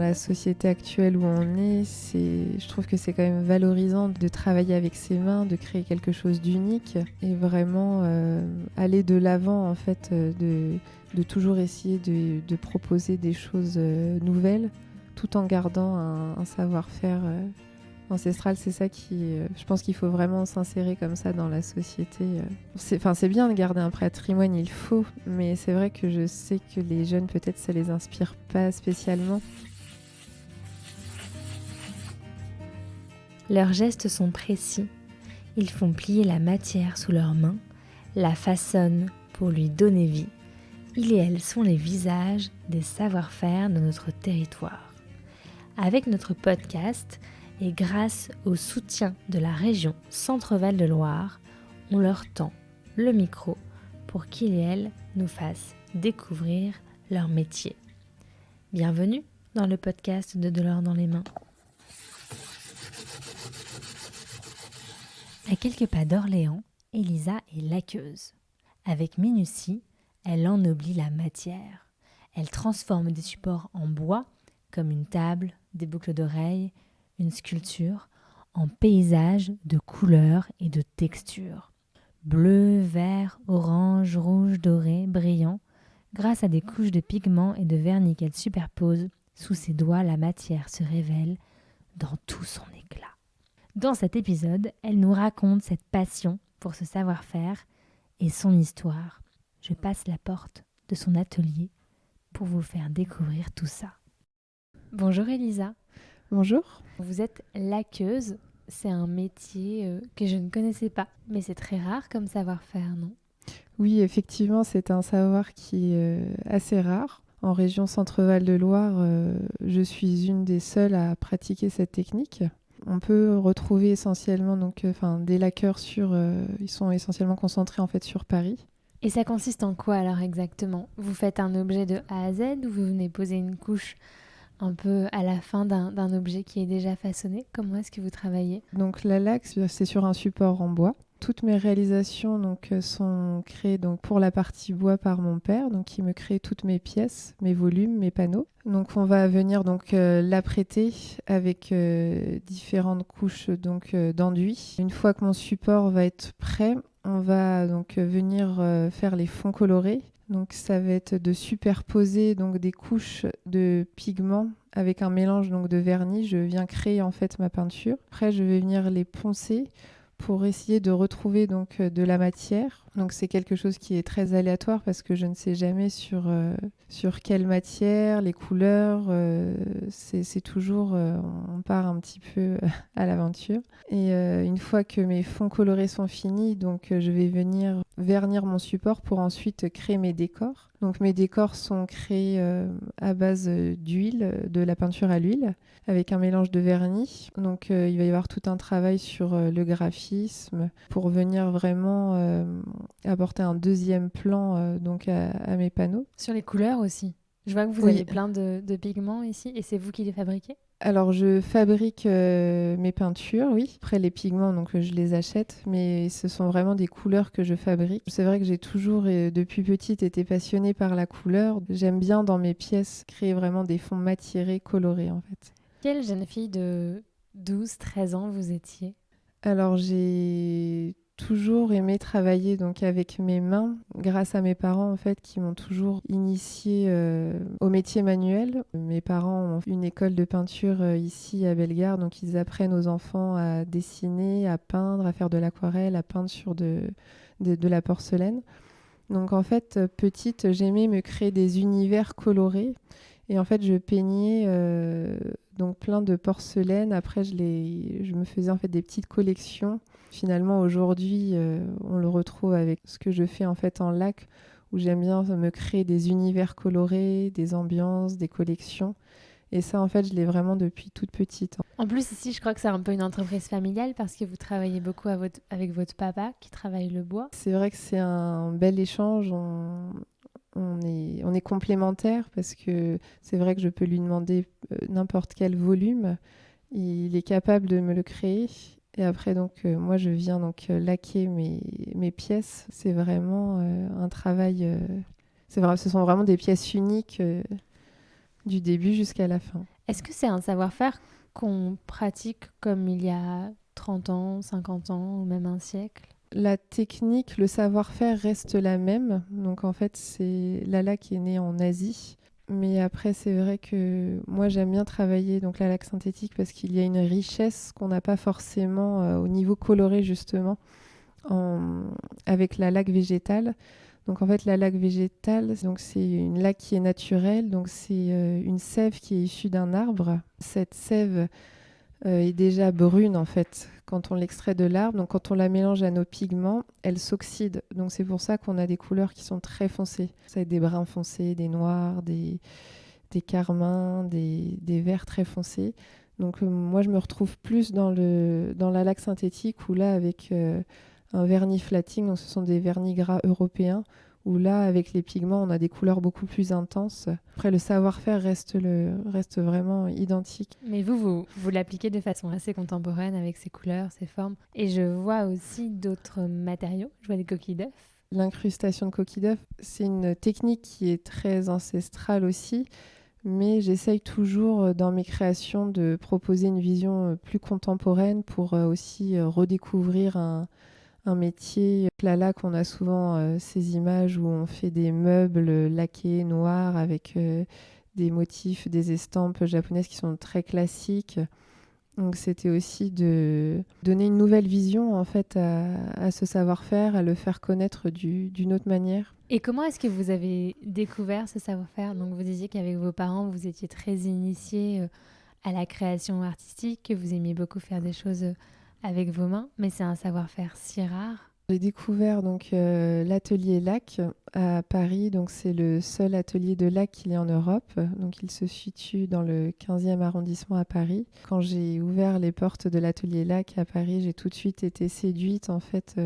la société actuelle où on est, je trouve que c'est quand même valorisant de travailler avec ses mains, de créer quelque chose d'unique et vraiment aller de l'avant en fait, de toujours essayer de proposer des choses nouvelles tout en gardant un savoir-faire ancestral. C'est ça je pense qu'il faut vraiment s'insérer comme ça dans la société. C'est bien de garder un patrimoine, il faut, mais c'est vrai que je sais que les jeunes, peut-être, ça les inspire pas spécialement. Leurs gestes sont précis. Ils font plier la matière sous leurs mains, la façonnent pour lui donner vie. Ils et elles sont les visages des savoir-faire de notre territoire. Avec notre podcast, et grâce au soutien de la région Centre-Val de Loire, on leur tend le micro pour qu'ils et elles nous fassent découvrir leur métier. Bienvenue dans le podcast de l'or dans les mains. À quelques pas d'Orléans, Elisa est laqueuse. Avec minutie, elle ennoblit la matière. Elle transforme des supports en bois, comme une table, des boucles d'oreilles, une sculpture, en paysage de couleurs et de textures. Bleu, vert, orange, rouge, doré, brillant. Grâce à des couches de pigments et de vernis qu'elle superpose, sous ses doigts, la matière se révèle dans tout son éclat. Dans cet épisode, elle nous raconte cette passion pour ce savoir-faire et son histoire. Je passe la porte de son atelier pour vous faire découvrir tout ça. Bonjour Elisa. Bonjour. Vous êtes laqueuse, c'est un métier que je ne connaissais pas, mais c'est très rare comme savoir-faire, non ? Oui, effectivement, c'est un savoir qui est assez rare. En région Centre-Val de Loire, je suis une des seules à pratiquer cette technique. On peut retrouver essentiellement des laqueurs ils sont essentiellement concentrés en fait sur Paris. Et ça consiste en quoi alors exactement ? Vous faites un objet de A à Z ou vous venez poser une couche un peu à la fin d'un objet qui est déjà façonné ? Comment est-ce que vous travaillez ? Donc la laque, c'est sur un support en bois. Toutes mes réalisations sont créées pour la partie bois par mon père, qui me crée toutes mes pièces, mes volumes, mes panneaux. Donc on va venir l'apprêter avec différentes couches d'enduit. Une fois que mon support va être prêt, on va venir faire les fonds colorés. Donc ça va être de superposer des couches de pigments avec un mélange de vernis. Je viens créer en fait ma peinture. Après je vais venir les poncer pour essayer de retrouver de la matière. Donc c'est quelque chose qui est très aléatoire parce que je ne sais jamais sur quelle matière, les couleurs. C'est toujours, on part un petit peu à l'aventure. Et une fois que mes fonds colorés sont finis, je vais venir vernir mon support pour ensuite créer mes décors. Donc mes décors sont créés à base d'huile, de la peinture à l'huile, avec un mélange de vernis. Donc il va y avoir tout un travail sur le graphisme pour venir vraiment apporter un deuxième plan à mes panneaux. Sur les couleurs aussi. Je vois que vous avez plein de pigments ici et c'est vous qui les fabriquez ? Alors je fabrique mes peintures, oui. Après les pigments, je les achète, mais ce sont vraiment des couleurs que je fabrique. C'est vrai que j'ai toujours, depuis petite, été passionnée par la couleur. J'aime bien dans mes pièces créer vraiment des fonds matiérés, colorés en fait. Quelle jeune fille de 12-13 ans vous étiez ? Alors j'ai toujours aimé travailler avec mes mains, grâce à mes parents en fait qui m'ont toujours initiée au métier manuel. Mes parents ont une école de peinture ici à Bellegarde, donc ils apprennent aux enfants à dessiner, à peindre, à faire de l'aquarelle, à peindre sur de la porcelaine. Donc en fait, petite, j'aimais me créer des univers colorés. Et en fait, je peignais plein de porcelaine. Après, je me faisais en fait des petites collections. Finalement, aujourd'hui, on le retrouve avec ce que je fais en fait en lac, où j'aime bien me créer des univers colorés, des ambiances, des collections. Et ça, en fait, je l'ai vraiment depuis toute petite. En plus, ici, je crois que c'est un peu une entreprise familiale parce que vous travaillez beaucoup avec votre papa qui travaille le bois. C'est vrai que c'est un bel échange. On est complémentaires parce que c'est vrai que je peux lui demander n'importe quel volume. Il est capable de me le créer. Et après, moi, je viens laquer mes pièces. C'est vraiment un travail... ce sont vraiment des pièces uniques du début jusqu'à la fin. Est-ce que c'est un savoir-faire qu'on pratique comme il y a 30 ans, 50 ans ou même un siècle? La technique, le savoir-faire reste la même. Donc en fait, c'est la laque est née en Asie. Mais après, c'est vrai que moi, j'aime bien travailler donc la laque synthétique parce qu'il y a une richesse qu'on n'a pas forcément au niveau coloré, justement, en- avec la laque végétale. Donc en fait, la laque végétale, donc c'est une laque qui est naturelle. Donc c'est une sève qui est issue d'un arbre. Cette sève est déjà brune en fait quand on l'extrait de l'arbre. Donc quand on la mélange à nos pigments, elle s'oxyde. Donc c'est pour ça qu'on a des couleurs qui sont très foncées. Ça va être des bruns foncés, des noirs, des carmins, des verts très foncés. Donc moi je me retrouve plus dans la laque synthétique où là avec un vernis flatting, donc ce sont des vernis gras européens, où là avec les pigments on a des couleurs beaucoup plus intenses. Après le savoir-faire reste vraiment identique. Mais vous l'appliquez de façon assez contemporaine avec ses couleurs, ses formes. Et je vois aussi d'autres matériaux. Je vois des coquilles d'œufs. L'incrustation de coquilles d'œufs, c'est une technique qui est très ancestrale aussi, mais j'essaye toujours dans mes créations de proposer une vision plus contemporaine pour aussi redécouvrir un métier. La laque, on a souvent ces images où on fait des meubles laqués noirs avec des motifs, des estampes japonaises qui sont très classiques. Donc c'était aussi de donner une nouvelle vision en fait à ce savoir-faire, à le faire connaître d'une autre manière. Et comment est-ce que vous avez découvert ce savoir-faire? Donc vous disiez qu'avec vos parents, vous étiez très initiés à la création artistique, que vous aimiez beaucoup faire des choses avec vos mains, mais c'est un savoir-faire si rare. J'ai découvert donc l'atelier lac à Paris. Donc c'est le seul atelier de lac qu'il y a en Europe. Donc il se situe dans le 15e arrondissement à Paris. Quand j'ai ouvert les portes de l'atelier lac à Paris, j'ai tout de suite été séduite en fait,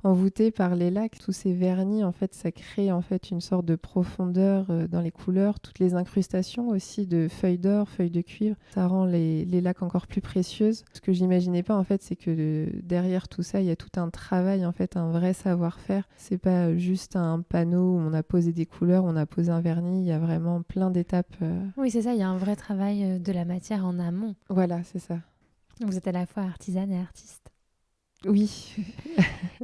envoûtée par les lacs. Tous ces vernis en fait, ça crée en fait une sorte de profondeur dans les couleurs. Toutes les incrustations aussi de feuilles d'or, feuilles de cuivre, ça rend les lacs encore plus précieuses. Ce que j'imaginais pas en fait, c'est que derrière tout ça, il y a tout un travail en fait, un vrai savoir-faire. C'est pas juste un panneau où on a posé des couleurs, on a posé un vernis. Il y a vraiment plein d'étapes. Oui, c'est ça, il y a un vrai travail de la matière en amont. Voilà, c'est ça. Vous êtes à la fois artisane et artiste. Oui,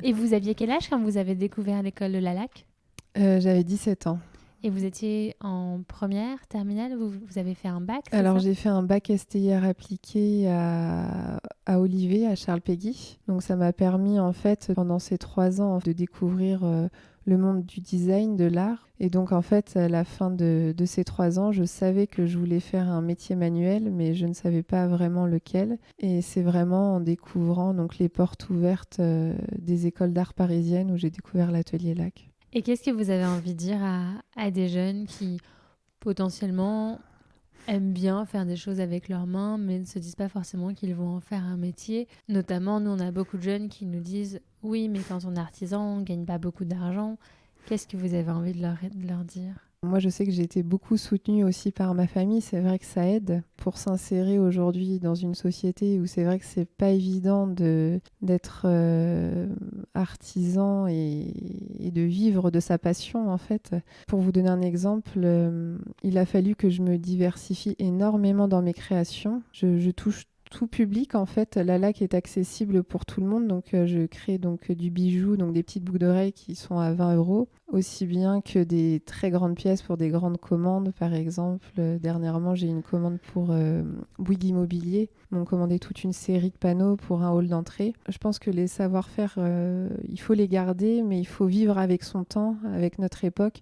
Et vous aviez quel âge quand vous avez découvert l'école de la LAC? j'avais 17 ans. Et vous étiez en première, terminale, vous avez fait un bac, c'est Alors ça? j'ai fait un bac STIR appliqué à Olivet, à Charles Péguy. Donc ça m'a permis en fait pendant ces 3 ans de découvrir le monde du design, de l'art. Et donc en fait à la fin de ces 3 ans, je savais que je voulais faire un métier manuel, mais je ne savais pas vraiment lequel. Et c'est vraiment en découvrant donc les portes ouvertes des écoles d'art parisiennes où j'ai découvert l'atelier lac. Et qu'est-ce que vous avez envie de dire à des jeunes qui potentiellement aiment bien faire des choses avec leurs mains, mais ne se disent pas forcément qu'ils vont en faire un métier? Notamment, nous, on a beaucoup de jeunes qui nous disent oui, mais quand on est artisan, on ne gagne pas beaucoup d'argent. Qu'est-ce que vous avez envie de leur dire? Moi, je sais que j'ai été beaucoup soutenue aussi par ma famille. C'est vrai que ça aide pour s'insérer aujourd'hui dans une société où c'est vrai que c'est pas évident d'être artisan et de vivre de sa passion, en fait. Pour vous donner un exemple, il a fallu que je me diversifie énormément dans mes créations. Je touche tout public en fait. La laque est accessible pour tout le monde, donc je crée donc du bijou, donc des petites boucles d'oreilles qui sont à 20 euros, aussi bien que des très grandes pièces pour des grandes commandes. Par exemple, dernièrement j'ai une commande pour Bouygues Immobilier, ils m'ont commandé toute une série de panneaux pour un hall d'entrée. Je pense que les savoir-faire, il faut les garder, mais il faut vivre avec son temps, avec notre époque.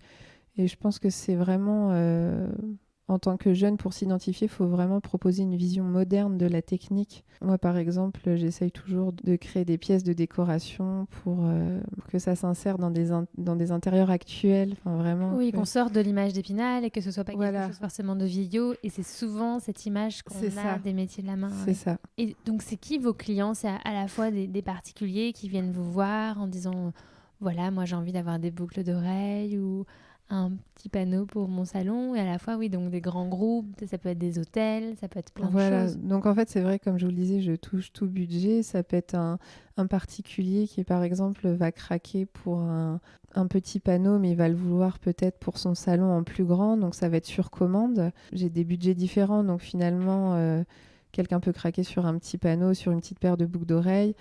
Et je pense que c'est vraiment, en tant que jeune, pour s'identifier, il faut vraiment proposer une vision moderne de la technique. Moi, par exemple, j'essaye toujours de créer des pièces de décoration pour que ça s'insère dans dans des intérieurs actuels. Enfin, vraiment. Oui, qu'on sorte de l'image d'Épinal et que ce soit pas quelque Voilà, chose forcément de vieillot. Et c'est souvent cette image qu'on c'est a ça. des métiers de la main. C'est Oui. ça. Et donc, c'est qui vos clients? C'est à la fois des particuliers qui viennent vous voir en disant, voilà, moi j'ai envie d'avoir des boucles d'oreilles, ou un petit panneau pour mon salon et à la fois, oui, donc des grands groupes, ça peut être des hôtels, ça peut être plein de choses. Donc en fait, c'est vrai, comme je vous le disais, je touche tout budget. Ça peut être un particulier qui, par exemple, va craquer pour un petit panneau, mais il va le vouloir peut-être pour son salon en plus grand. Donc ça va être sur commande. J'ai des budgets différents. Donc finalement, quelqu'un peut craquer sur un petit panneau, sur une petite paire de boucles d'oreilles.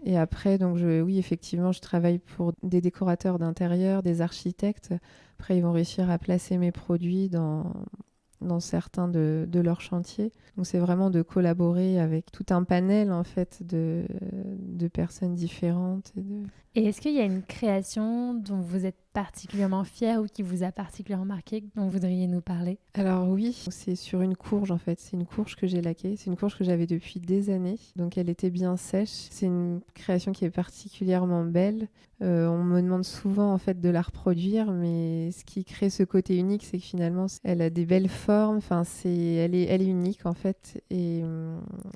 Et après, donc oui, effectivement, je travaille pour des décorateurs d'intérieur, des architectes. Après, ils vont réussir à placer mes produits dans certains de leurs chantiers. Donc, c'est vraiment de collaborer avec tout un panel, en fait, de personnes différentes. Et est-ce qu'il y a une création dont vous êtes particulièrement fière ou qui vous a particulièrement marqué, dont vous voudriez nous parler? Alors oui, c'est sur une courge en fait. C'est une courge que j'ai laquée. C'est une courge que j'avais depuis des années. Donc elle était bien sèche. C'est une création qui est particulièrement belle. On me demande souvent en fait de la reproduire, mais ce qui crée ce côté unique, c'est que finalement, elle a des belles formes. Enfin, elle est unique en fait. Et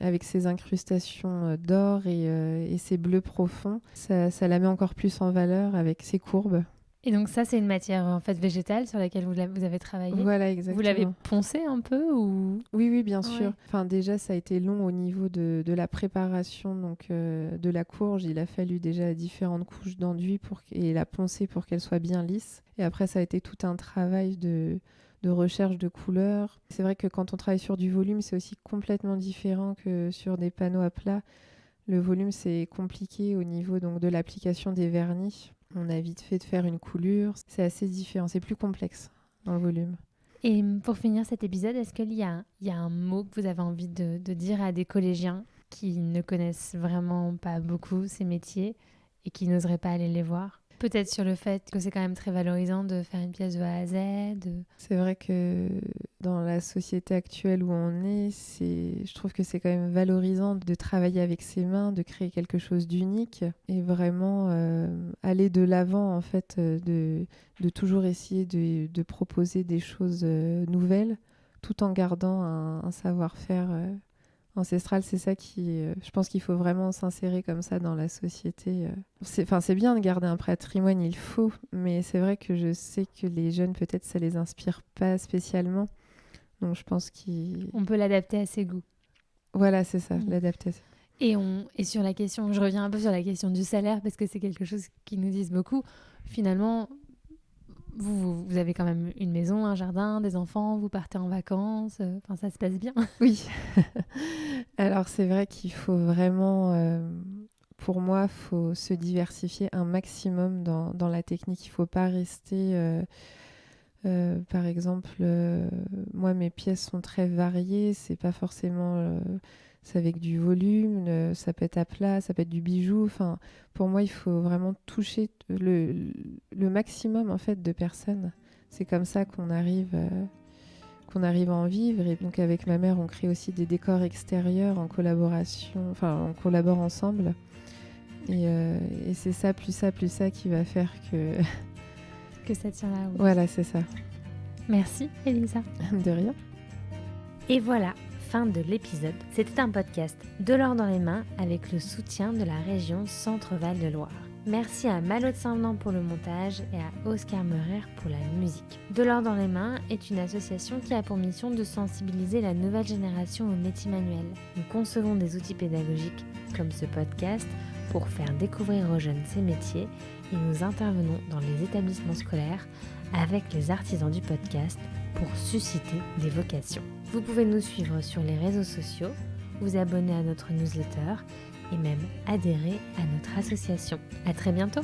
avec ses incrustations d'or et ses bleus profonds, ça la met encore plus en valeur avec ses courbes. Et donc ça, c'est une matière en fait végétale sur laquelle vous avez travaillé. Voilà, exactement. Vous l'avez poncée un peu ou... Oui, bien sûr. Ouais. Enfin, déjà, ça a été long au niveau de la préparation donc, de la courge. Il a fallu déjà différentes couches d'enduit et la poncer pour qu'elle soit bien lisse. Et après, ça a été tout un travail de recherche de couleurs. C'est vrai que quand on travaille sur du volume, c'est aussi complètement différent que sur des panneaux à plat. Le volume, c'est compliqué au niveau donc, de l'application des vernis. On a vite fait de faire une coulure. C'est assez différent, c'est plus complexe dans le volume. Et pour finir cet épisode, est-ce qu'il y a un mot que vous avez envie de dire à des collégiens qui ne connaissent vraiment pas beaucoup ces métiers et qui n'oseraient pas aller les voir? Peut-être sur le fait que c'est quand même très valorisant de faire une pièce de A à Z. C'est vrai que dans la société actuelle où on est, je trouve que c'est quand même valorisant de travailler avec ses mains, de créer quelque chose d'unique et vraiment aller de l'avant en fait, de toujours essayer de proposer des choses nouvelles tout en gardant un savoir-faire ancestral. C'est ça qui, je pense qu'il faut vraiment s'insérer comme ça dans la société. C'est bien de garder un patrimoine, il faut, mais c'est vrai que je sais que les jeunes, peut-être, ça les inspire pas spécialement. Donc je pense On peut l'adapter à ses goûts. Voilà, c'est ça, l'adaptation. Et sur la question, je reviens un peu sur la question du salaire parce que c'est quelque chose qui nous disent beaucoup. Finalement, vous avez quand même une maison, un jardin, des enfants, vous partez en vacances, ça se passe bien. Oui. Alors c'est vrai qu'il faut vraiment, pour moi, il faut se diversifier un maximum dans la technique. Il ne faut pas rester... par exemple, moi, mes pièces sont très variées. C'est pas forcément... c'est avec du volume, ça peut être à plat, ça peut être du bijou. Enfin, pour moi, il faut vraiment toucher le maximum en fait de personnes. C'est comme ça qu'on arrive à en vivre. Et donc avec ma mère, on crée aussi des décors extérieurs en collaboration. Enfin, on collabore ensemble. Et c'est ça, plus ça qui va faire que que ça tient la route. Voilà, c'est ça. Merci, Elisa. De rien. Et voilà. Fin de l'épisode. C'était un podcast de l'or dans les mains avec le soutien de la région Centre-Val de Loire. Merci à Malo de Saint-Venant pour le montage et à Oscar Meurer pour la musique. De l'or dans les mains est une association qui a pour mission de sensibiliser la nouvelle génération aux métiers manuels. Nous concevons des outils pédagogiques comme ce podcast pour faire découvrir aux jeunes ces métiers et nous intervenons dans les établissements scolaires avec les artisans du podcast pour susciter des vocations. Vous pouvez nous suivre sur les réseaux sociaux, vous abonner à notre newsletter et même adhérer à notre association. À très bientôt!